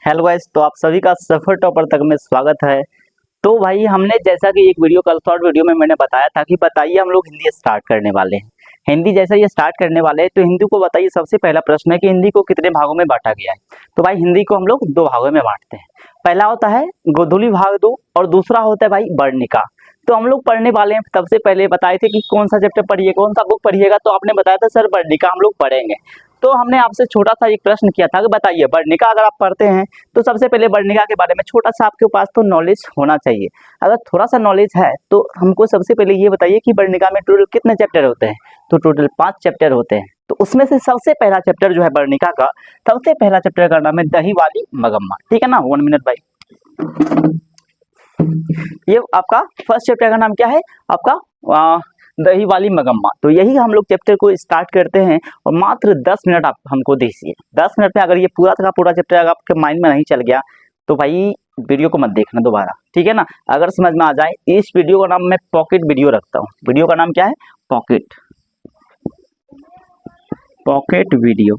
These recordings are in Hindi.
हेलो गाइस, तो आप सभी का सफर टॉपर तक में स्वागत है। तो भाई हमने जैसा कि एक वीडियो कल शॉर्ट वीडियो में मैंने बताया था कि बताइए हम लोग हिंदी स्टार्ट करने वाले हैं। हिंदी जैसा ये स्टार्ट करने वाले हैं तो हिंदी को बताइए। सबसे पहला प्रश्न है कि हिंदी को कितने भागों में बांटा गया है। तो भाई हिंदी को हम लोग दो भागों में बांटते हैं। पहला होता है गोधूली भाग दो और दूसरा होता है भाई वर्णिका। तो हम लोग पढ़ने वाले हैं। सबसे पहले बताए थे कि कौन सा चैप्टर पढ़िए, कौन सा बुक पढ़िएगा, तो आपने बताया था सर वर्णिका हम लोग पढ़ेंगे। तो हमने आपसे छोटा सा एक प्रश्न किया था कि बताइए वर्णिका अगर आप पढ़ते हैं तो सबसे पहले वर्णिका के बारे में छोटा सा आपके पास तो नॉलेज होना चाहिए। अगर थोड़ा सा नॉलेज है तो हमको सबसे पहले ये बताइए कि वर्णिका में टोटल कितने चैप्टर होते हैं। तो टोटल 5 चैप्टर होते हैं। तो उसमें से सबसे पहला चैप्टर जो है वर्णिका का, सबसे पहला चैप्टर का नाम है दही वाली मगम्मा। ठीक है ना, 1 मिनट भाई। ये आपका फर्स्ट चैप्टर का नाम क्या है आपका दही वाली मगम्मा। तो यही हम लोग चैप्टर को स्टार्ट करते हैं और मात्र 10 मिनट आप हमको दीजिए। 10 मिनट में अगर ये पूरा का पूरा चैप्टर अगर आपके माइंड में नहीं चल गया तो भाई वीडियो को मत देखना दोबारा, ठीक है ना। अगर समझ में आ जाए, इस वीडियो का नाम मैं पॉकेट वीडियो रखता हूँ। वीडियो का नाम क्या है? Pocket video.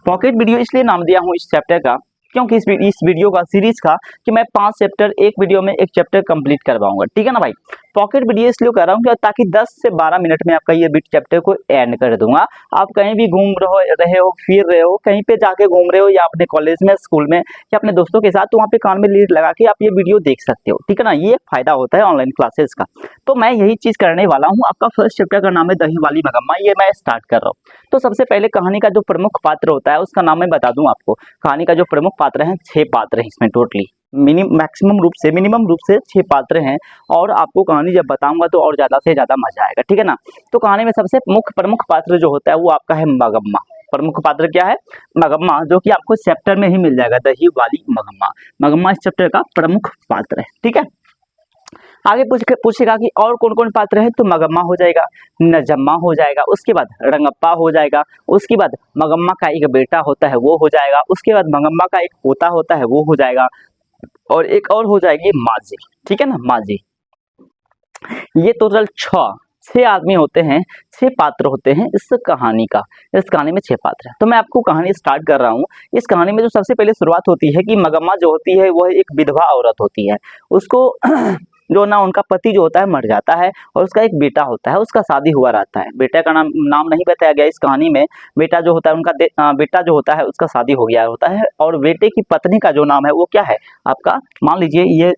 पॉकेट वीडियो इसलिए नाम दिया हूँ इस चैप्टर का क्योंकि इस वीडियो का सीरीज का कि मैं 5 चैप्टर एक वीडियो में एक चैप्टर कंप्लीट करवाऊंगा, ठीक है ना भाई। पॉकेट वीडियो इसलिए कर रहा हूँ ताकि 10 से 12 मिनट में आपका ये चैप्टर को एंड कर दूंगा। आप कहीं भी घूम रहे हो, फिर रहे हो, कहीं पे जाके घूम रहे हो या अपने कॉलेज में, स्कूल में या अपने दोस्तों के साथ, तो वहाँ पे कान में लीड लगा के आप ये वीडियो देख सकते हो, ठीक है ना। ये फायदा होता है ऑनलाइन क्लासेस का। तो मैं यही चीज करने वाला हूँ। आपका फर्स्ट चैप्टर का नाम है दही वाली मगम्मा, ये मैं स्टार्ट कर रहा हूँ। तो सबसे पहले कहानी का जो प्रमुख पात्र होता है उसका नाम मैं बता दूं आपको। कहानी का जो प्रमुख पात्र है 6 पात्र हैं इसमें टोटली। मिनिमम रूप से 6 पात्र हैं और आपको कहानी जब बताऊंगा तो और ज्यादा से ज्यादा मजा आएगा, ठीक है ना। तो कहानी में सबसे मुख्य प्रमुख पात्र जो होता है वो आपका है मगम्मा। प्रमुख पात्र क्या है? मगम्मा, जो कि आपको चैप्टर में ही मिल जाएगा, दही वाली मगम्मा। मगम्मा इस चैप्टर का प्रमुख पात्र है, ठीक है। आगे पूछेगा कि और कौन कौन पात्र है, तो मगम्मा हो जाएगा, नजम्मा हो जाएगा, उसके बाद रंगप्पा हो जाएगा, उसके बाद मगम्मा का एक बेटा होता है वो हो जाएगा, उसके बाद मगम्मा का एक पोता होता है वो हो जाएगा, और एक और हो जाएगी माजी, ठीक है ना, माजी। ये टोटल 6 आदमी होते हैं, 6 पात्र होते हैं इस कहानी का। इस कहानी में 6 पात्र है। तो मैं आपको कहानी स्टार्ट कर रहा हूँ। इस कहानी में जो सबसे पहले शुरुआत होती है कि मगम्मा जो होती है वह एक विधवा औरत होती है। उसको जो ना उनका पति जो होता है मर जाता है और उसका एक बेटा होता है, उसका शादी हुआ रहता है। बेटे का नाम नहीं बताया गया इस कहानी में। बेटा जो होता है उनका बेटा जो होता है उसका शादी हो गया होता है और बेटे की पत्नी का जो नाम है वो क्या है आपका, मान लीजिए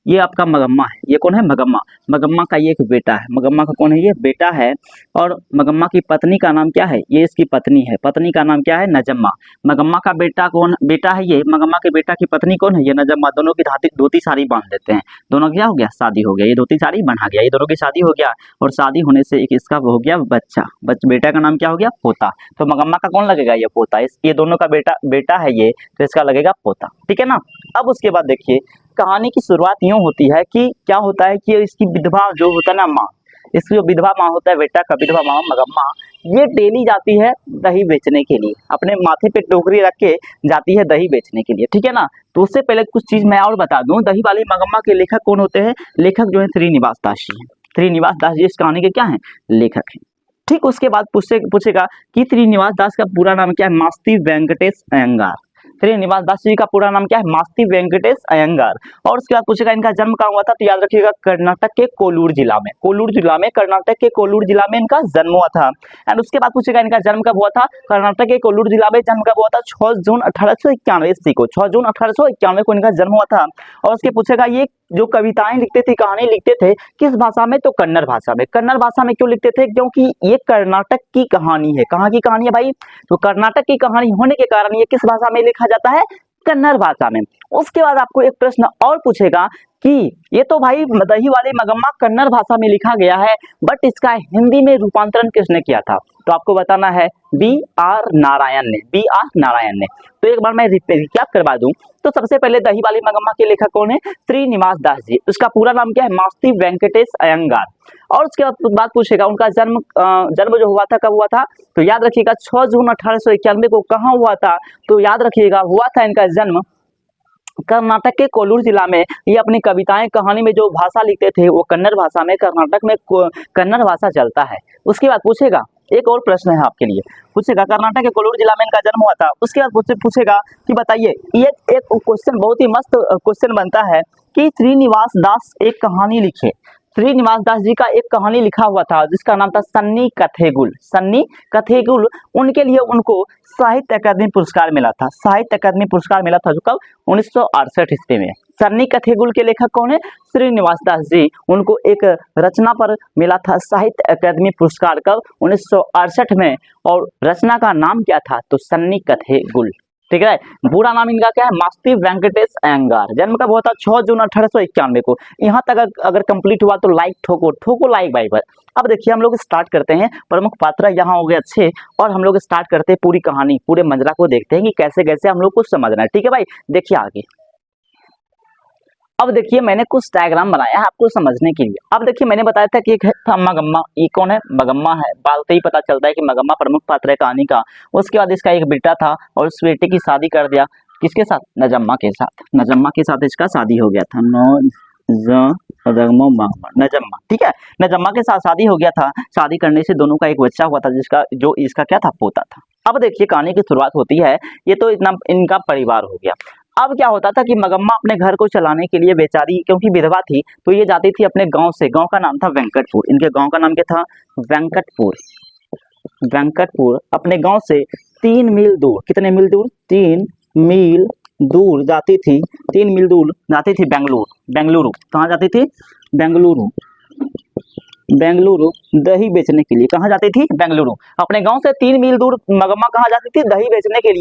ये आपका मगम्मा है। ये कौन है? मगम्मा। मगम्मा का ये एक बेटा है। मगम्मा का कौन है? ये बेटा है। और मगम्मा की पत्नी का नाम क्या है? ये इसकी पत्नी है। पत्नी का नाम क्या है? नजम्मा। मगम्मा का बेटा है ये। मगम्मा के बेटा की पत्नी कौन है? ये नजम्मा। दोनों की धोती साड़ी बांध देते हैं। दोनों क्या हो गया? शादी हो गया। ये धोती साड़ी बना गया, ये दोनों की शादी हो गया और शादी होने से एक इसका हो गया बच्चा। बेटा का नाम क्या हो गया? पोता। तो मगम्मा का कौन लगेगा? ये पोता। ये दोनों का बेटा है ये, तो इसका लगेगा पोता, ठीक है ना। अब उसके बाद देखिए कहानी की शुरुआत यूं होती है कि क्या होता है कि इसकी विधवा जो होता है ना माँ, इसकी जो विधवा माँ होता है, बेटा का विधवा माँ मगम्मा, ये डेली जाती है दही बेचने के लिए। अपने माथे पे टोकरी रख के जाती है दही बेचने के लिए, ठीक है ना। तो उससे पहले कुछ चीज मैं और बता दूं, दही वाली मगम्मा के लेखक कौन होते हैं? लेखक जो है श्रीनिवास दास जी हैं। श्रीनिवास दास जी इस कहानी के क्या है? लेखक हैं। ठीक उसके बाद पूछेगा कि श्रीनिवास दास का पूरा नाम क्या है? मास्ती वेंकटेश अयंगार। श्रीनिवास दास जी का पूरा नाम क्या है? मास्ती वेंकटेश अयंगार। और उसके बाद पूछेगा इनका जन्म कहाँ हुआ था, तो याद रखिएगा कर्नाटक के कोलूर जिला में। कर्नाटक के कोलूर जिला में इनका जन्म हुआ था। एंड उसके बाद पूछेगा इनका जन्म कब हुआ था? कर्नाटक के कोलूर जिला में जन्म कब हुआ था? 6 जून 1891 ईस्वी को। 6 जून 1891 को इनका जन्म हुआ था। और उसके पूछेगा ये जो कविताएं लिखते थे, कहानी लिखते थे, किस भाषा में? तो कन्नड़ भाषा में। कन्नड़ भाषा में क्यों लिखते थे? क्योंकि ये कर्नाटक की कहानी है। कहाँ की कहानी है भाई? तो कर्नाटक की कहानी होने के कारण ये किस भाषा में लिखा जाता है? कन्नड़ भाषा में। उसके बाद आपको एक प्रश्न और पूछेगा कि ये तो भाई दही वाली मगम्मा कन्नड़ भाषा में लिखा गया है, बट इसका हिंदी में रूपांतरण किसने किया था? तो आपको बताना है B.R. नारायण ने। तो एक बार मैं रिकैप करवा दूं, तो सबसे पहले दही वाली मगम्मा के लेखक कौन है? श्रीनिवास दास जी। उसका पूरा नाम क्या है? मास्ती वेंकटेश अयंगार। और उसके बाद पूछेगा उनका जन्म जो हुआ था कब हुआ था? तो याद रखिएगा 6 जून 1891 को। कहाँ हुआ था? तो याद रखिएगा हुआ था इनका जन्म कर्नाटक के कोलूर जिला में। ये अपनी कविताएं, कहानी में जो भाषा लिखते थे वो कन्नड़ भाषा में। कर्नाटक में कन्नड़ भाषा चलता है। उसके बाद पूछेगा एक और प्रश्न है आपके लिए, पूछेगा कर्नाटक के कोलूर जिला में इनका जन्म हुआ था। उसके बाद पूछेगा कि बताइए, ये एक क्वेश्चन बहुत ही मस्त क्वेश्चन बनता है कि श्रीनिवास दास एक कहानी लिखे। श्रीनिवास दास जी का एक कहानी लिखा हुआ था जिसका नाम था सन्नी कथेगुल। सन्नी कथेगुल, उनके लिए उनको साहित्य अकादमी पुरस्कार मिला था। साहित्य अकादमी पुरस्कार मिला था जो कब, 1968 ईस्वी में। सन्नी कथेगुल के लेखक कौन है, श्रीनिवास दास जी। उनको एक रचना पर मिला था साहित्य अकादमी पुरस्कार कब, 1968 में, और रचना का नाम क्या था, तो सन्नी कथेगुल। ठीक है, पूरा नाम इनका क्या है, मास्ती वेंकटेश अयंगार। जन्म कब हुआ था, 6 जून 1891 को। यहाँ तक अगर कंप्लीट हुआ तो लाइक ठोको लाइक भाई पर। अब देखिए हम लोग स्टार्ट करते हैं, प्रमुख पात्र यहाँ हो गए अच्छे, और हम लोग स्टार्ट करते हैं पूरी कहानी, पूरे मंजरा को देखते हैं कि कैसे कैसे हम लोग को समझना है। ठीक है भाई, देखिए आगे। अब देखिए मैंने कुछ डायग्राम बनाया है आपको समझने के लिए। अब देखिए मैंने बताया था कि एक था मगम्मा। ये कौन है, मगम्मा है। बालते ही पता चलता है कि मगम्मा प्रमुख पात्र है कहानी का। उसके बाद इसका एक बेटा था और उस बेटे की शादी कर दिया, किसके साथ, नजम्मा के साथ। नजम्मा के साथ इसका शादी हो गया था, नजम्मा। ठीक है, नजम्मा के साथ शादी हो गया था। शादी करने से दोनों का एक बच्चा हुआ था जिसका जो इसका क्या था, पोता था। अब देखिए कहानी की शुरुआत होती है, ये तो इतना इनका परिवार हो गया। अब क्या होता था कि मगम्मा अपने घर को चलाने के लिए बेचारी, क्योंकि विधवा थी, तो ये जाती थी अपने गांव से। गांव का नाम था वेंकटपुर। इनके गांव का नाम क्या था, वेंकटपुर। वेंकटपुर अपने गांव से 3 मील दूर, कितने मील दूर, 3 मील दूर जाती थी। 3 मील दूर जाती थी बेंगलुरु। कहाँ जाती थी, बेंगलुरु दही बेचने के लिए। कहाँ जाती थी, बेंगलुरु। अपने गांव से 3 मील दूर मगम्मा कहाँ जाती थी, दही बेचने के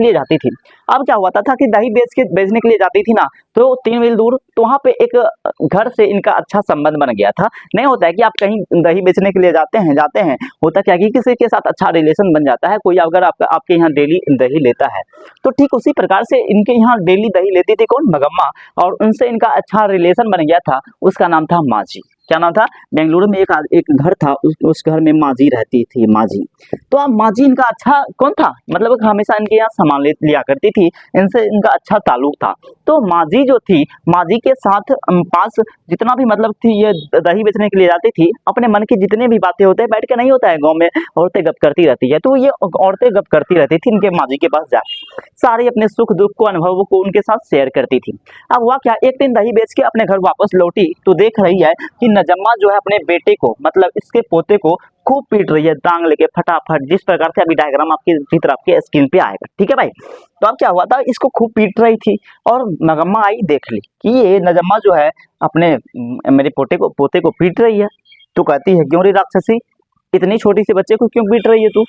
लिए जाती थी। अब क्या हुआ था कि दही बेचने के लिए जाती थी ना, तो 3 मील दूर, तो वहाँ पे एक घर से इनका अच्छा संबंध बन गया था। नहीं होता है कि आप कहीं दही बेचने के लिए जाते हैं, होता क्या कि किसी के साथ अच्छा रिलेशन बन जाता है। कोई अगर आपके यहाँ डेली दही लेता है, तो ठीक उसी प्रकार से इनके यहाँ डेली दही लेती थी कौन, मगम्मा, और उनसे इनका अच्छा रिलेशन बन गया था। उसका नाम था माजी। क्या नाम था, बेंगलुरु में एक घर था, उस घर में माजी रहती थी, माजी। तो अब माजी इनका अच्छा कौन था, मतलब हमेशा इनके यहाँ सामान लिया करती थी, इनसे इनका अच्छा ताल्लुक था। तो माजी जो थी, माजी के साथ पास जितना भी मतलब थी, ये दही बेचने के लिए जाती थी। अपने मन की जितने भी बातें होते हैं, बैठ के नहीं होता है, गाँव में औरतें गप करती रहती है, तो ये औरतें गप करती रहती थी इनके माजी के पास जाके, सारे अपने सुख दुख को, अनुभवों को उनके साथ शेयर करती थी। अब हुआ क्या, एक दिन दही बेच के अपने घर वापस लौटी, तो देख रही है कि नजम्मा जो है अपने बेटे को, मतलब इसके पोते को खूब पीट रही है, दांग लेके फटाफट, जिस प्रकार से अभी डायग्राम आपके चित्र आपके स्क्रीन पे आएगा। ठीक है भाई, तो अब क्या हुआ था, इसको खूब पीट रही थी, और मगम्मा आई, देख ली कि ये नजम्मा जो है अपने मेरे पोते को पीट रही है। तो कहती है, क्यों रे राक्षसी, इतनी छोटी सी बच्चे को क्यों पीट रही है तू।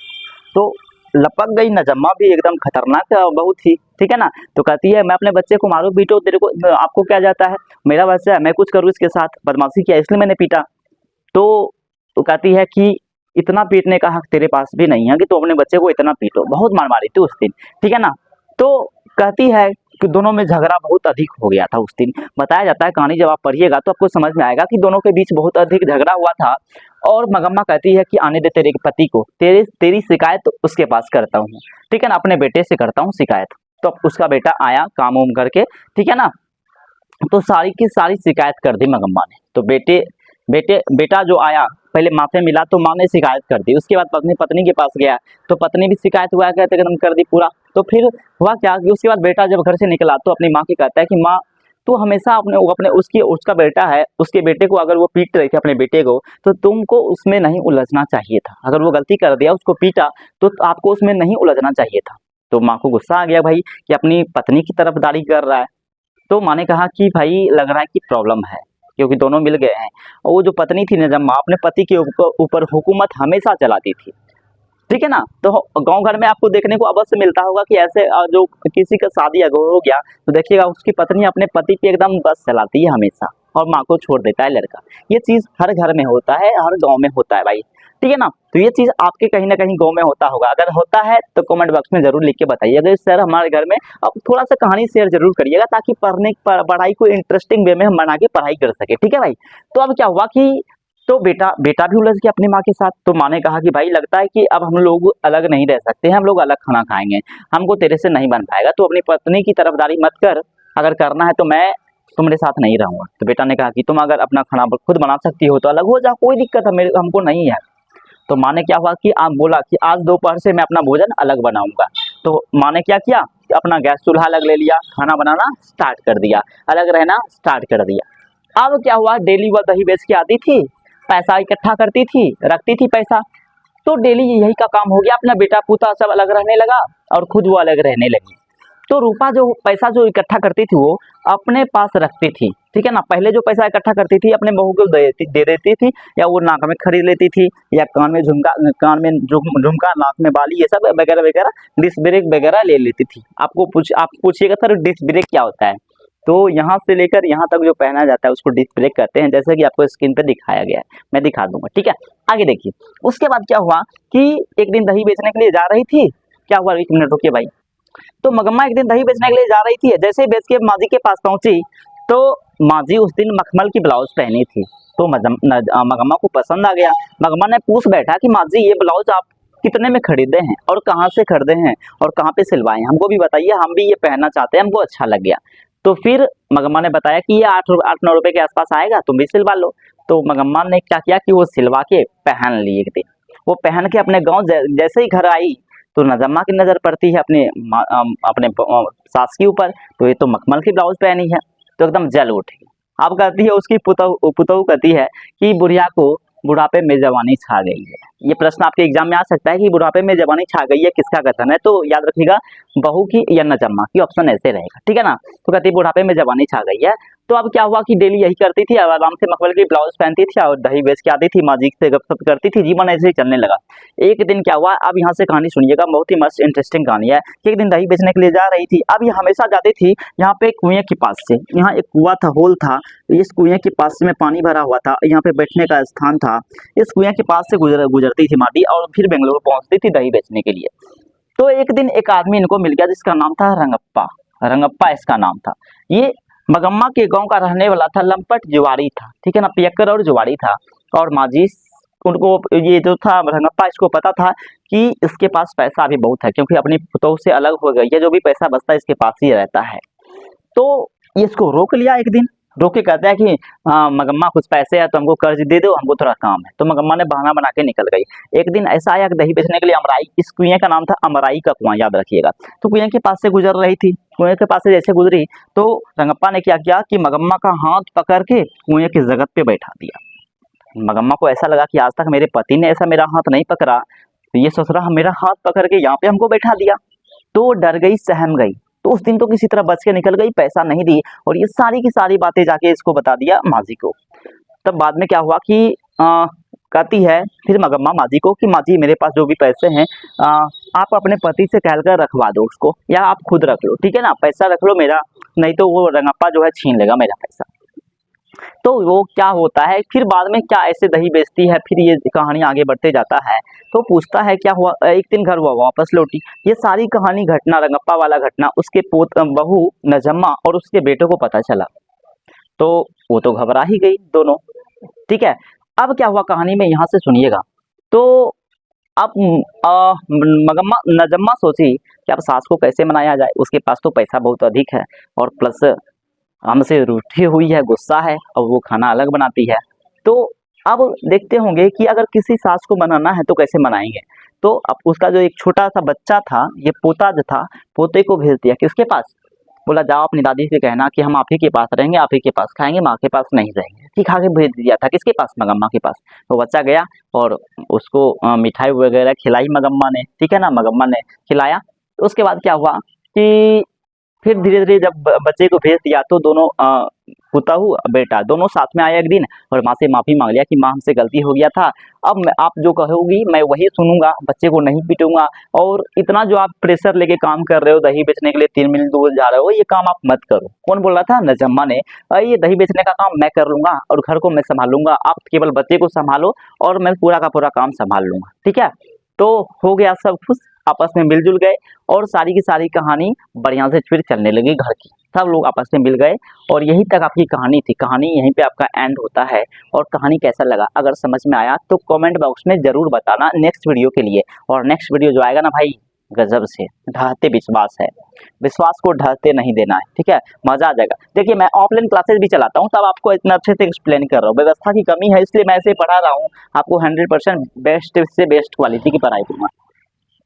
तो लपक गई नजम्मा भी, एकदम खतरनाक बहुत थी। ठीक है ना, तो कहती है, मैं अपने बच्चे को मारू पीटो, तेरे को आपको क्या जाता है, मेरा बच्चा है, मैं कुछ करूँ इसके साथ, बदमाशी किया इसलिए मैंने पीटा। तो कहती है कि इतना पीटने का हक तेरे पास भी नहीं है कि तू अपने बच्चे को इतना पीटो। बहुत मार मारी थी उस दिन। ठीक है ना, तो कहती है कि दोनों में झगड़ा बहुत अधिक हो गया था उस दिन। बताया जाता है, कहानी जब आप पढ़िएगा तो आपको समझ में आएगा कि दोनों के बीच बहुत अधिक झगड़ा हुआ था। और मगम्मा कहती है कि आने दे तेरे पति को, तेरी शिकायत उसके पास करता हूँ। ठीक है ना, अपने बेटे से करता हूँ शिकायत। तो उसका बेटा आया काम उम करके, ठीक है ना, तो सारी की सारी शिकायत कर दी मगम्मा ने। तो बेटा जो आया, पहले माँ से मिला तो माँ ने शिकायत कर दी। उसके बाद पत्नी के पास गया, तो पत्नी भी शिकायत हुआ, कहते एकदम कर दी पूरा। तो फिर हुआ क्या कि उसके बाद बेटा जब घर से निकला तो अपनी माँ की कहता है कि माँ, तू हमेशा अपने उसका बेटा है, उसके बेटे को अगर वो पीट रही थी अपने बेटे को, तो तुमको उसमें नहीं उलझना चाहिए था। अगर वो गलती कर दिया, उसको पीटा, तो आपको उसमें नहीं उलझना चाहिए था। तो माँ को गुस्सा आ गया भाई कि अपनी पत्नी की तरफदारी कर रहा है। तो माँ ने कहा कि भाई लग रहा है कि प्रॉब्लम है, क्योंकि दोनों मिल गए हैं। और वो जो पत्नी थी नजम्मा, अपने पति के ऊपर हुकूमत हमेशा चलाती थी। ठीक है ना, तो गांव घर में आपको देखने को अवश्य मिलता होगा कि ऐसे जो किसी का शादी अगर हो गया, तो देखिएगा उसकी पत्नी अपने पति पे एकदम बस चलाती है हमेशा, और माँ को छोड़ देता है लड़का। ये चीज हर घर में होता है, हर गाँव में होता है भाई। ठीक है ना, तो ये चीज आपके कहीं ना कहीं गाँव में होता होगा। अगर होता है तो कमेंट बॉक्स में जरूर लिख के बताइए। अगर सर हमारे घर में, अब थोड़ा सा कहानी शेयर जरूर करिएगा, ताकि पढ़ाई को इंटरेस्टिंग वे में हम बना के पढ़ाई कर सके। ठीक है भाई, तो अब क्या हुआ कि तो बेटा भी उलझ गया अपनी माँ के साथ। तो माँ ने कहा कि भाई लगता है कि अब हम लोग अलग नहीं रह सकते हैं, हम लोग अलग खाना खाएंगे, हमको तेरे से नहीं बन पाएगा। तो अपनी पत्नी की तरफदारी मत कर, अगर करना है तो मैं तुम्हारे साथ नहीं रहूंगा। तो बेटा ने कहा कि तुम अगर अपना खाना खुद बना सकती हो तो अलग हो जाओ, कोई दिक्कत है हमको नहीं है। तो माँ ने क्या हुआ कि आप बोला कि आज दोपहर से मैं अपना भोजन अलग बनाऊंगा। तो माँ ने क्या किया, अपना गैस चूल्हा अलग ले लिया, खाना बनाना स्टार्ट कर दिया, अलग रहना स्टार्ट कर दिया। अब क्या हुआ, डेली वह दही बेच के आती थी, पैसा इकट्ठा करती थी, रखती थी पैसा। तो डेली यही का काम हो गया, अपना बेटा पोता सब अलग रहने लगा और खुद वो अलग रहने लगी। तो रूपा जो पैसा जो इकट्ठा करती थी वो अपने पास रखती थी, ठीक है ना। पहले जो पैसा इकट्ठा करती थी अपने बहू को दे देती थी, या वो नाक में खरीद लेती थी, या कान में झुमका, नाक में बाली, ये सब वगैरह वगैरह डिस्क ब्रेक वगैरह ले लेती थी। आप पूछिएगा सर डिस्क ब्रेक क्या होता है, तो यहाँ से लेकर यहाँ तक जो पहना जाता है उसको डिस्क ब्रेक कहते हैं, जैसे कि आपको स्क्रीन पे दिखाया गया है, मैं दिखा दूंगा, ठीक है। आगे देखिए, उसके बाद क्या हुआ कि एक दिन दही बेचने के लिए जा रही थी। क्या हुआ, एक मिनट रुकिए भाई। तो मगम्मा एक दिन दही बेचने के लिए जा रही थी, जैसे ही बेच के माँ जी के पास पहुंची तो माँ जी उस दिन मखमल की ब्लाउज पहनी थी, तो मगम्मा को पसंद आ गया। मगम्मा ने पूछ बैठा कि माँ जी ये ब्लाउज आप कितने में खरीदे हैं और कहाँ से खरीदे हैं और कहाँ पे सिलवाए हैं, हमको भी बताइए, हम भी ये पहनना चाहते हैं, हमको अच्छा लग गया। तो फिर मगम्मा ने बताया कि ये 8-9 रुपए के आसपास आएगा, तुम भी सिलवा लो। तो मगम्मा ने क्या किया कि वो सिलवा के पहन ली एक दिन। वो पहन के अपने गाँव जैसे ही घर आई तो नजम्मा की नज़र पड़ती है अपने सास के ऊपर, तो ये तो मखमल की ब्लाउज पहनी है, तो एकदम जल उठी। अब कहती है उसकी पुतहू कहती है कि बुढ़िया को बुढ़ापे में जवानी छा गई है। ये प्रश्न आपके एग्जाम में आ सकता है कि बुढ़ापे में जवानी छा गई है किसका कथन है, तो याद रखिएगा बहू की या नजम्मा की, ऑप्शन ऐसे रहेगा, ठीक है ना। तो कहती है बुढ़ापे में जवानी छा गई है। तो अब क्या हुआ कि डेली यही करती थी, आराम से मखमल की ब्लाउज पहनती थी और दही बेच के आती थी, माँ जी से गपशप करती थी, जीवन ऐसे ही चलने लगा। एक दिन क्या हुआ, अब यहाँ से कहानी सुनिएगा, बहुत ही मस्त इंटरेस्टिंग कहानी है कि एक दिन दही बेचने के लिए जा रही थी। अब ये हमेशा जाती थी यहाँ पे कुएं के पास से, यहाँ एक कुआं था, होल था, इस कुएं के पास में पानी भरा हुआ था, यहाँ पे बैठने का स्थान था, इस कुएं के पास से गुजरती थी माटी और फिर बेंगलुरु पहुंचती थी दही बेचने के लिए। तो एक दिन एक आदमी इनको मिल गया जिसका नाम था रंगप्पा, रंगप्पा इसका नाम था। ये मगम्मा के गांव का रहने वाला था, लंपट जुआड़ी था, ठीक है ना, पियक्कर और जुआड़ी था। और माजी उनको ये जो था रंगप्पा, इसको पता था कि इसके पास पैसा अभी बहुत है, क्योंकि अपनी पुतोह से अलग हो गई है, जो भी पैसा बचता है इसके पास ही रहता है। तो ये इसको रोक लिया, एक दिन रोक के कहता है कि मगम्मा कुछ पैसे है तो हमको कर्ज दे दो, हमको थोड़ा काम है। तो मगम्मा ने बहाना बना के निकल गई। एक दिन ऐसा आया कि दही बेचने के लिए अमराई, इस कुएं का नाम था अमराई का कुआं, याद रखिएगा। तो कुएं के पास से गुजर रही थी, कुएं के पास से जैसे गुजरी तो रंगप्पा ने क्या किया कि मगम्मा का हाथ पकड़ के कुएं की जगत पे बैठा दिया। मगम्मा को ऐसा लगा कि आज तक मेरे पति ने ऐसा मेरा हाथ नहीं पकड़ा, तो ये सोच रहा मेरा हाथ पकड़ के यहाँ पे हमको बैठा दिया। तो डर गई, सहम गई। तो उस दिन तो किसी तरह बच के निकल गई, पैसा नहीं दी और ये सारी की सारी बातें जाके इसको बता दिया माजी को। तब बाद में क्या हुआ कि कहती है फिर मगम्मा माजी को कि माजी मेरे पास जो भी पैसे हैं आप अपने पति से कहकर रखवा दो उसको, या आप खुद रख लो, ठीक है ना, पैसा रख लो मेरा, नहीं तो वो रंगप्पा जो है छीन लेगा मेरा पैसा। तो वो क्या होता है फिर बाद में, क्या ऐसे दही बेचती है, फिर ये कहानी आगे बढ़ते जाता है। तो पूछता है क्या हुआ, एक दिन घर हुआ वापस लौटी। ये सारी कहानी घटना, रंगप्पा वाला घटना उसके बहू नजम्मा और उसके बेटे को पता चला, तो वो तो घबरा ही गई दोनों, ठीक है। अब क्या हुआ कहानी में, यहाँ से सुनिएगा। तो अब मगम्मा नजम्मा सोची कि अब सास को कैसे मनाया जाए, उसके पास तो पैसा बहुत अधिक है और प्लस हमसे रूठी हुई है, गुस्सा है और वो खाना अलग बनाती है। तो अब देखते होंगे कि अगर किसी सास को मनाना है तो कैसे मनाएंगे। तो अब उसका जो एक छोटा सा बच्चा था, ये पोता जो था, पोते को भेज दिया किसके पास, बोला जाओ अपनी दादी से कहना कि हम आप ही के पास रहेंगे, आप ही के पास खाएंगे, माँ के पास नहीं रहेंगे। सिखा के भेज दिया था किसके पास, मगम्मा के पास। तो बच्चा गया और उसको मिठाई वगैरह खिलाई मगम्मा ने, ठीक है ना, मगम्मा ने खिलाया। उसके बाद क्या हुआ कि फिर धीरे धीरे जब बच्चे को भेज दिया तो दोनों पुतहू बेटा दोनों साथ में आए एक दिन और माँ से माफ़ी मांग लिया कि माँ हमसे गलती हो गया था, अब आप जो कहोगी मैं वही सुनूंगा, बच्चे को नहीं पीटूंगा, और इतना जो आप प्रेशर लेके काम कर रहे हो, दही बेचने के लिए 3 मील दूर जा रहे हो, ये काम आप मत करो। कौन बोल रहा था, नजम्मा ने। ये दही बेचने का काम मैं कर लूंगा और घर को मैं संभालूंगा, आप केवल बच्चे को संभालो और मैं पूरा का पूरा काम संभाल लूंगा, ठीक है। तो हो गया सब खुश, आपस में मिलजुल गए और सारी की सारी कहानी बढ़िया से फिर चलने लगी घर की, सब लोग आपस में मिल गए और यही तक आपकी कहानी थी। कहानी यहीं पे आपका एंड होता है। और कहानी कैसा लगा, अगर समझ में आया तो कमेंट बॉक्स में ज़रूर बताना नेक्स्ट वीडियो के लिए। और नेक्स्ट वीडियो जो आएगा ना भाई, गजब से ढाते विश्वास है, विश्वास को ढाते नहीं देना है, ठीक है, मजा आ जाएगा। देखिए मैं ऑफलाइन क्लासेस भी चलाता हूँ, तब आपको इतना अच्छे से एक्सप्लेन कर रहा हूँ, व्यवस्था की कमी है इसलिए मैं ऐसे पढ़ा रहा हूँ, आपको 100% बेस्ट से बेस्ट क्वालिटी की पढ़ाई दूंगा।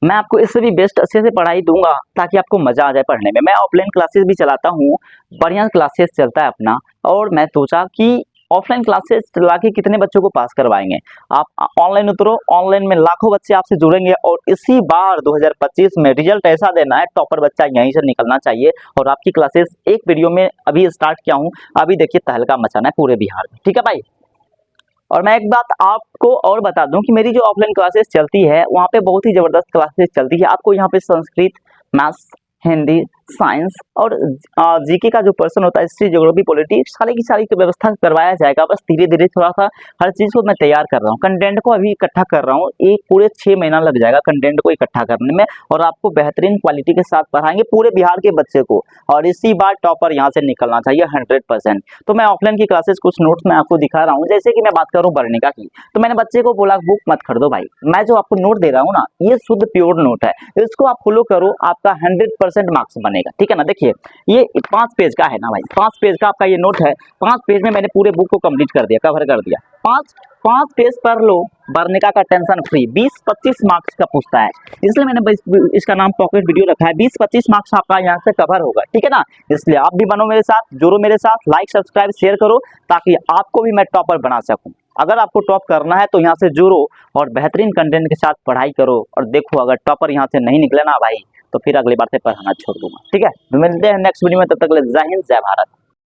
मैं आपको इससे भी बेस्ट अच्छे से पढ़ाई दूंगा ताकि आपको मजा आ जाए पढ़ने में। मैं ऑफलाइन क्लासेस भी चलाता हूँ, बढ़िया क्लासेस चलता है अपना, और मैं सोचा कि ऑफलाइन क्लासेस चला के कितने बच्चों को पास करवाएंगे। आप ऑनलाइन उतरो, ऑनलाइन में लाखों बच्चे आपसे जुड़ेंगे, और इसी बार 2025 में रिजल्ट ऐसा देना है, टॉपर बच्चा यहीं से निकलना चाहिए। और आपकी क्लासेस एक वीडियो में अभी स्टार्ट किया हूँ, अभी देखिए तहलका मचाना है पूरे बिहार में, ठीक है भाई। और मैं एक बात आपको और बता दूं कि मेरी जो ऑफलाइन क्लासेस चलती है वहाँ पे बहुत ही ज़बरदस्त क्लासेस चलती है। आपको यहाँ पे संस्कृत, मैथ्स, हिंदी, साइंस और जीके का जो पर्सन होता है, हिस्ट्री, ज्योग्राफी, पॉलिटिक्स, सारी की सारी की व्यवस्था करवाया जाएगा। बस धीरे धीरे थोड़ा सा हर चीज़ को मैं तैयार कर रहा हूँ, कंटेंट को अभी इकट्ठा कर रहा हूँ, एक पूरे 6 महीना लग जाएगा कंटेंट को इकट्ठा करने में, और आपको बेहतरीन क्वालिटी के साथ पढ़ाएंगे पूरे बिहार के बच्चे को, और इसी बार टॉपर यहाँ से निकलना चाहिए 100%। तो मैं ऑफलाइन की क्लासेस कुछ नोट्स मैं आपको दिखा रहा हूँ। जैसे कि मैं बात करूँ वर्णिका की, तो मैंने बच्चे को बोला बुक मत खरीदो भाई, मैं जो आपको नोट दे रहा हूँ ना, ये शुद्ध प्योर नोट है, इसको आप फॉलो करो, आपका 100% मार्क्स बनेगा, ठीक है ना। देखिए ये 5 पेज का है ना भाई, 5 पेज का आपका ये नोट है, 5 पेज में मैंने पूरे बुक को कंप्लीट कर दिया, कवर कर दिया। 5 पेज पढ़ लो, वर्णिका का टेंशन फ्री, 20-25 मार्क्स का पूछता है, इसलिए मैंने इसका नाम पॉकेट वीडियो रखा है। 20-25 मार्क्स आपका यहाँ से कवर होगा, ठीक है ना। इसलिए आप भी बनो मेरे साथ, जुड़ो मेरे साथ, लाइक सब्सक्राइब शेयर करो, ताकि आपको भी मैं टॉपर बना सकूं। अगर आपको टॉप करना है तो यहाँ से जुड़ो और बेहतरीन कंटेंट के साथ पढ़ाई करो, और देखो अगर टॉपर यहाँ से नहीं निकले ना भाई, तो फिर अगली बार से पढ़ाना छोड़ दूंगा, ठीक है। मिलते हैं नेक्स्ट वीडियो में, तब तक के लिए जय हिंद, जय भारत।